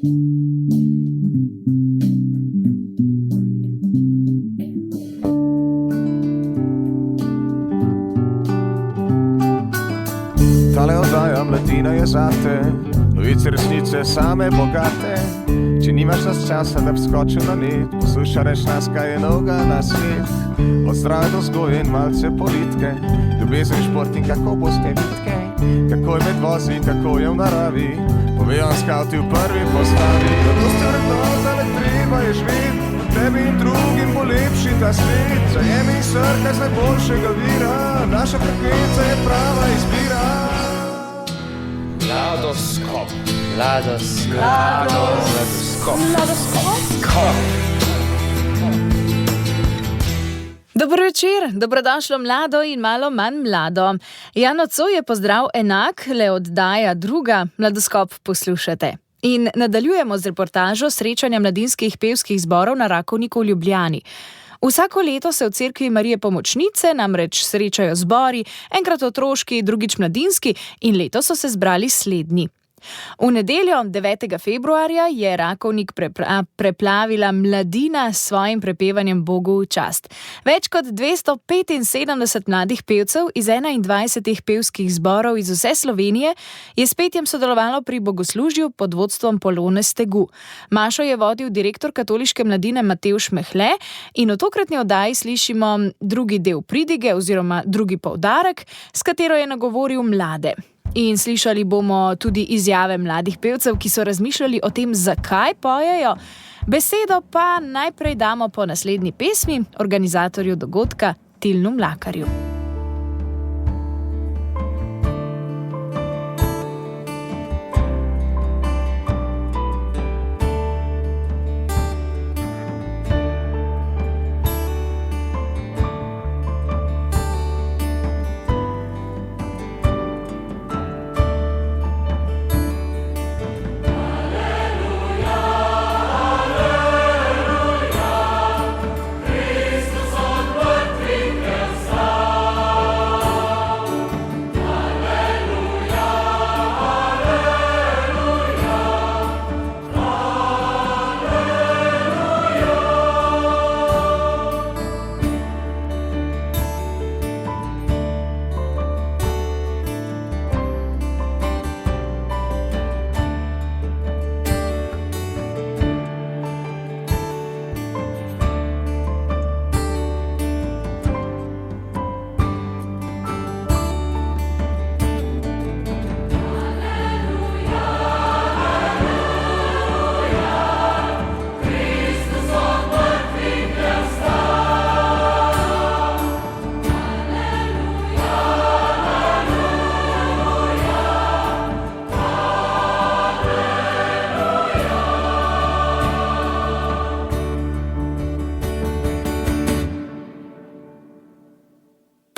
Tale oddaja Mladina je zate, novice resnice same bogate. Če nimaš nas časa, da bi skočil na net, poslušaj reč nas, kaj je novega na svet. Od zdrave do vzgoje in malce politike, ljubezen, šport in kako boste bitke, kako je med vozi, kako je v naravi, povejo skavti v prvi postavi. Zato ste vrednota, le treba je živeti, tebi in drugim bo lepši ta svet. Zajemi in srkaj z najboljšega vira, naša frekvenca je prava izbira. Mladoskop. Dober večer, dobrodošlo mlado in malo manj mlado. Ja, nocoj je pozdrav enak, le oddaja druga, Mladoskop poslušate. In nadaljujemo z reportažo srečanja mladinskih pevskih zborov na Rakovniku v Ljubljani. Vsako leto se v Cerkvi Marije Pomočnice namreč srečajo zbori, enkrat otroški, drugič mladinski, in letos so se zbrali slednji. V nedeljo, 9. februarja, je Rakovnik preplavila mladina s svojim prepevanjem Bogu v čast. Več kot 275 mladih pevcev iz 21 pevskih zborov iz vse Slovenije je s petjem sodelovalo pri bogoslužju pod vodstvom Polone Stegu. Mašo je vodil direktor katoliške mladine Matevž Mehle in v tokratni oddaji slišimo drugi del pridige oziroma drugi poudarek, s katero je nagovoril mlade. In slišali bomo tudi izjave mladih pevcev, ki so razmišljali o tem, zakaj pojejo. Besedo pa najprej damo po naslednji pesmi organizatorju dogodka Tilnu Mlakarju.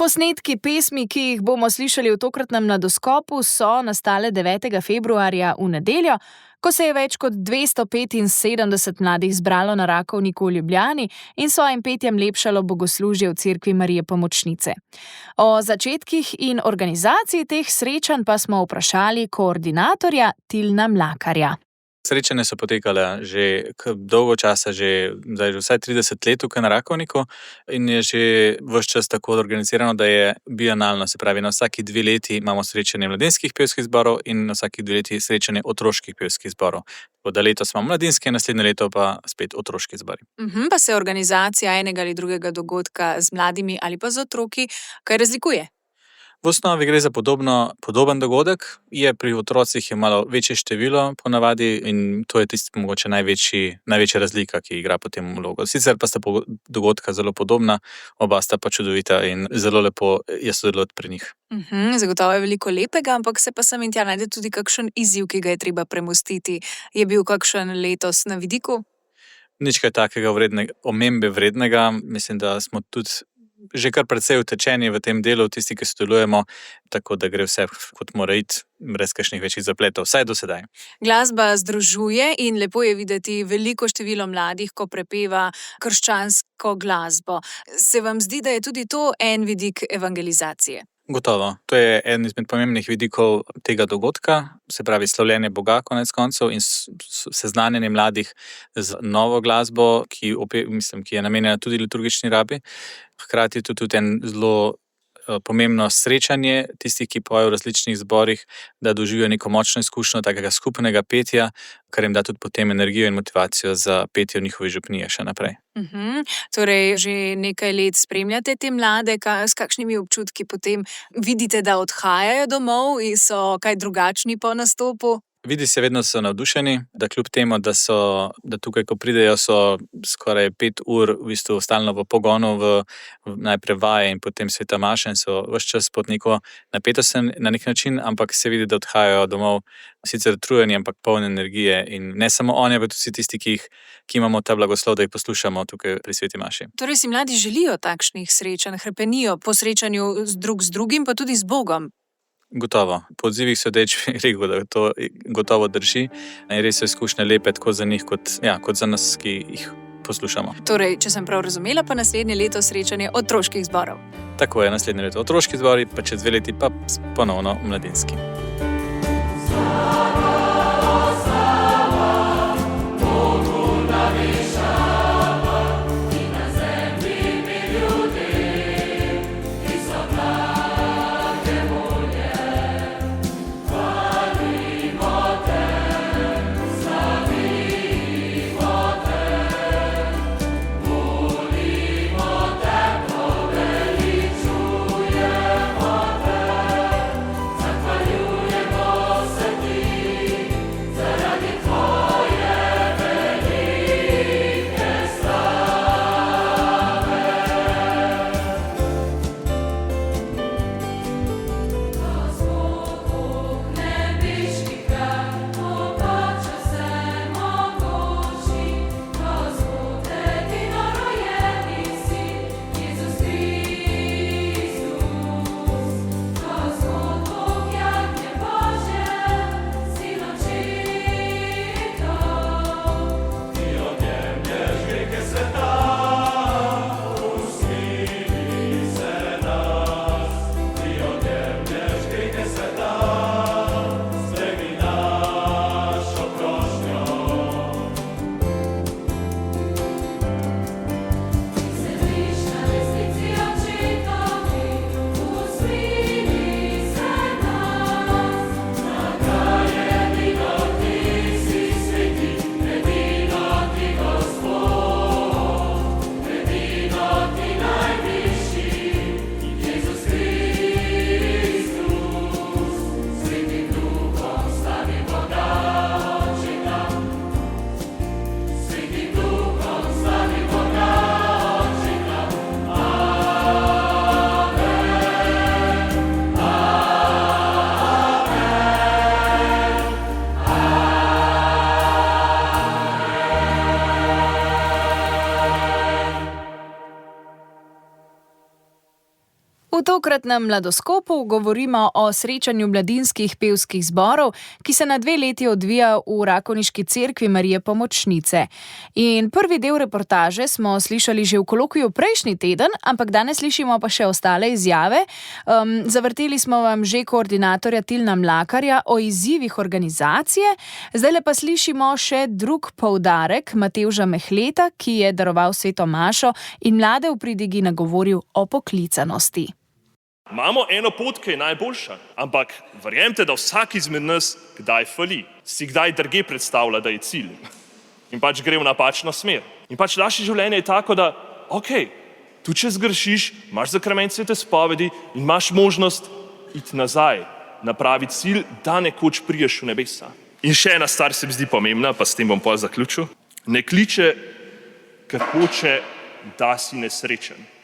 Posnetki pesmi, ki jih bomo slišali v tokratnem Mladoskopu, so nastale 9. februarja v nedeljo, ko se je več kot 275 mladih zbralo na Rakovniku v Ljubljani in svojim petjem lepšalo bogoslužje v Cerkvi Marije Pomočnice. O začetkih in organizaciji teh srečanj pa smo vprašali koordinatorja Tilna Mlakarja. Srečanja so potekale že dolgo časa, zdaj vsaj 30 let tukaj na Rakovniku in je že ves čas tako organizirano, da je bienalno, se pravi na vsaki 2 leti imamo srečanje mladinskih pevskih zborov in na vsaki 2 leti srečanje otroških pevskih zborov. Tako da letos imamo mladinske, naslednje leto pa spet otroški zbori. Pa se organizacija enega ali drugega dogodka z mladimi ali pa z otroki kaj razlikuje? V osnovi gre za podoben dogodek, je pri otrocih je malo večje število ponavadi in to je tisti mogoče največja razlika, ki igra potem vlogo. Sicer pa sta dogodka zelo podobna, oba sta pa čudovita in zelo lepo je sodelovati pri njih. Zagotovo je veliko lepega, ampak se pa sem in tja najde tudi kakšen izziv, ki ga je treba premostiti. Je bil kakšen letos na vidiku? Nič kaj takega omembe vrednega, mislim, da smo tudi že kar precej utečeni v tem delu, tisti, ki sodelujemo, tako da gre vse kot mora iti, brez kakšnih večjih zapletov, vsaj do sedaj. Glasba združuje in lepo je videti veliko število mladih, ko prepeva krščansko glasbo. Se vam zdi, da je tudi to en vidik evangelizacije? Gotovo. To je eden izmed pomembnih vidikov tega dogodka, se pravi slavljenje Boga konec koncev in seznanjanje mladih z novo glasbo, ki je namenjena tudi liturgični rabi. Hkrati je to tudi en zelo pomembno srečanje tistih, ki pojejo v različnih zborih, da doživijo neko močno izkušnjo takega skupnega petja, kar jim da tudi potem energijo in motivacijo za petje v njihovi župniji še naprej. Torej, že nekaj let spremljate te mlade, s kakšnimi občutki potem vidite, da odhajajo domov in so kaj drugačni po nastopu? Vidi se, vedno so navdušeni, da kljub temu, da tukaj, ko pridejo, so skoraj 5 ur v bistvu stalno v pogonu, najprej vaje in potem sveta maša in so ves čas pod neko napetostjo na nek način, ampak se vidi, da odhajajo domov sicer utrujeni, ampak polni energije in ne samo oni, ampak tudi vsi tisti, ki imamo ta blagoslov, da jih poslušamo tukaj pri sveti maši. Torej si mladi želijo takšnih srečanj, hrepenijo po srečanju z drugim, pa tudi z Bogom. Gotovo. Po odzivih sodeč bi rekel, da to gotovo drži. In res so izkušnje lepe tako za njih, kot za nas, ki jih poslušamo. Torej, če sem prav razumela, pa naslednje leto srečanje otroških zborov. Tako je, naslednje leto otroški zbori, pa čez 2 leti pa ponovno mladinski. V tokratnem Mladoskopu govorimo o srečanju mladinskih pevskih zborov, ki se na 2 leti odvija v Rakovniški cerkvi Marije Pomočnice. In prvi del reportaže smo slišali že v kolokviju prejšnji teden, ampak danes slišimo pa še ostale izjave. Zavrteli smo vam že koordinatorja Tilna Mlakarja o izzivih organizacije, zdaj pa slišimo še drug poudarek Matevža Mehleta, ki je daroval sveto mašo in mlade v pridigi nagovoril o poklicanosti. Imamo eno pot, ki je najboljša, ampak verjemite, da vsak izmed nas kdaj fali, si kdaj drugje predstavlja, da je cilj in pač gre v napačno smer. In pač naše življenje je tako, da tu če zgrešiš, imaš zakrament svete spovedi in imaš možnost iti nazaj na pravi cilj, da nekoč priješ v nebesa. In še ena stvar se mi zdi pomembna, pa s tem bom pol zaključil. Ne kliče, ker hoče, da si nesrečen.